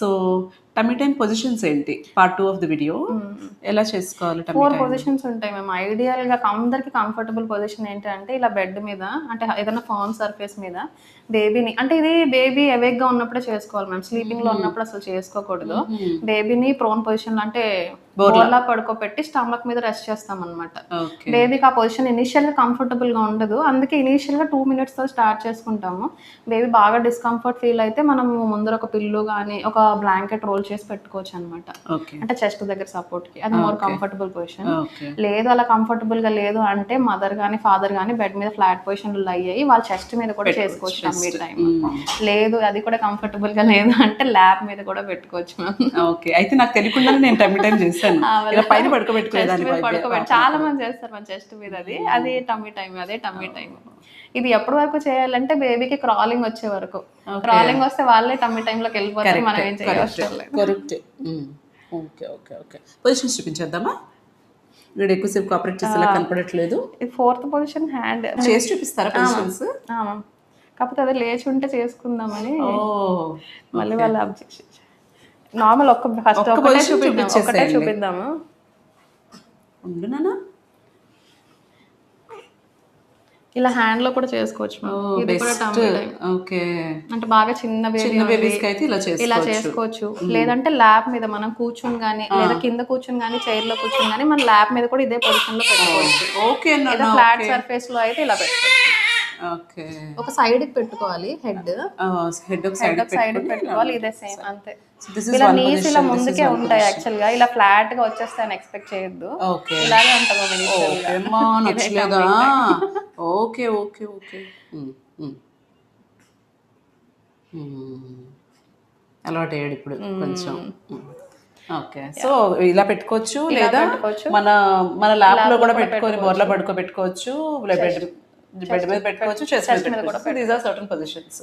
So tummy time positions ఏంటి? Part 2 of the video. ఎలా చేసుకోవాలి టమ్మీ 4 టైమ్? పొజిషన్స్ ఉంటాయి మ్యామ్. ఐడియల్‌గా అందరికి కంఫర్టబుల్ పొజిషన్ ఏంటంటే ఇలా బెడ్ మీద అంటే ఏదైనా ఫర్మ్ సర్ఫేస్ మీద బేబీని అంటే ఇది బేబీ అవేక్‌గా ఉన్నప్పుడే చేసుకోవాలి మ్యామ్. స్లీపింగ్‌లో ఉన్నప్పుడు అసలు చేసుకోకూడదు. బేబీని ప్రోన్ పొజిషన్‌లో అంటే బోర్లా పడుకోబెట్టి స్టమక్ మీద రెస్ట్ చేస్తామన్నమాట. ఓకే. బేబీకి ఆ పొజిషన్ ఇనీషియల్‌గా కంఫర్టబుల్‌గా ఉండదు. అందుకే ఇనీషియల్‌గా 2 మినిట్స్‌తో స్టార్ట్ చేసుకుంటాము. బేబీ బాగా డిస్కంఫర్ట్ ఫీల్ అయితే మనము ముందర ఒక పిల్లో గానీ, ఒక బ్లాంకెట్ రోల్ చేసి పెట్టుకోవచ్చనమాట. ఓకే. అంటే చెస్ట్ దగ్గర సపోర్ట్‌కి. అది మోర్ కంఫర్టబుల్ పొజిషన్. ఓకే. లేదు అలా కంఫర్టబుల్‌గా లేదు అంటే మదర్ గానీ, ఫాదర్ గానీ బెడ్ మీద ఫ్లాట్ పొజిషన్‌లో లై అయ్యి వాళ్ళ చెస్ట్ మీద కూడా చేసుకోవచ్చు టమ్మీ టైమ్. లేదు అది కూడా కంఫర్టబుల్‌గా లేదు అంటే ల్యాప్ మీద కూడా పెట్టుకోవచ్చు మ్యామ్. ఓకే. అయితే నాకు తెలియకుండానే నేను టమ్మీ టైమ్ చేశాను. ఇలా పైన పడుకోబెట్టుకునేదాన్ని. చాలా మంది చేస్తారు మన చెస్ట్ మీద అది. అది టమ్మీ టైమ్. అదే టమ్మీ టైమ్. ఇది ఎప్పటి వరకు చేయాలంటే బేబీకి క్రాలింగ్ వచ్చే వరకు. క్రాలింగ్ వస్తే వాళ్ళే టమ్మీ టైమ్‌లోకి వెళ్ళిపోతారు. మనం ఏం చేయవసరం లేదు. Correct. Okay. Okay. Okay. Positions చూపించేద్దామా? వీడు ఎక్కువసేపు కోఆపరేట్ చేసేలా కనపడట్లేదు. ఇది 4th పొజిషన్ హ్యాండ్. చేసి చూపిస్తారా పొజిషన్స్? మ్యామ్. కాకపోతే అదే లేచి ఉంటే చేసుకుందామని ఓహ్! మళ్ళీ వాళ్ళు అబ్జెక్షన్. నార్మల్ ఫస్ట్ ఒక్క ఒకటే పొజిషన్ చూపిద్దాం. ఒకటే చూపించేసేయండి. చూపిద్దాము. ఉండు నాన్న. ఇలా హ్యాండ్ లో కూడా చేసుకోవచ్చు మ్యామ్. ఇది కూడా టమ్మీ టైమ్. ఓకే. అంటే బాగా చిన్న బేబీస్కి అయితే ఇలా చేసుకోవచ్చు. లేదంటే ల్యాప్ మీద మనం కూర్చుని గానీ లేదా కింద కూర్చుని గానీ చైర్ లో కూర్చుని గానీ మన ల్యాప్ మీద కూడా ఇదే పొజిషన్ లో పెట్టుకోవచ్చు. ఓకే. లేదా ఫ్లాట్ సర్ఫేస్ లో అయితే ఇలా పెట్టుకోవచ్చు. ఓకే. ఒక సైడ్ కి పెట్టుకోవాలి హెడ్. హెడ్ ఒక సైడ్ సైడ్ పెట్టుకోవాలి. ఇదే సేమ్ అంతే. ఇలా నీస్ ఇలా ముందుకే ఉంటాయి యాక్చువల్ గా. ఇలా ఫ్లాట్ గా వచ్చేస్తాయని ఎక్స్పెక్ట్ చేయొద్దు. ఓకే. ఇలాగే ఉంటాము ఇనిషియల్ గా. ఏమ్మా నచ్చలేదా? ఓకే. ఓకే. ఓకే. అలవాటు అయ్యాడు ఇప్పుడు కొంచెం. ఓకే. సో ఇలా పెట్టుకోవచ్చు లేదా మన మన ల్యాప్ లో కూడా పెట్టుకొని బోర్లా పడుకోబెట్టుకోవచ్చు. బెడ్ మీద పెట్టుకోవచ్చు. చెస్ట్ మీద పెట్టుకోవచ్చు. These are certain positions.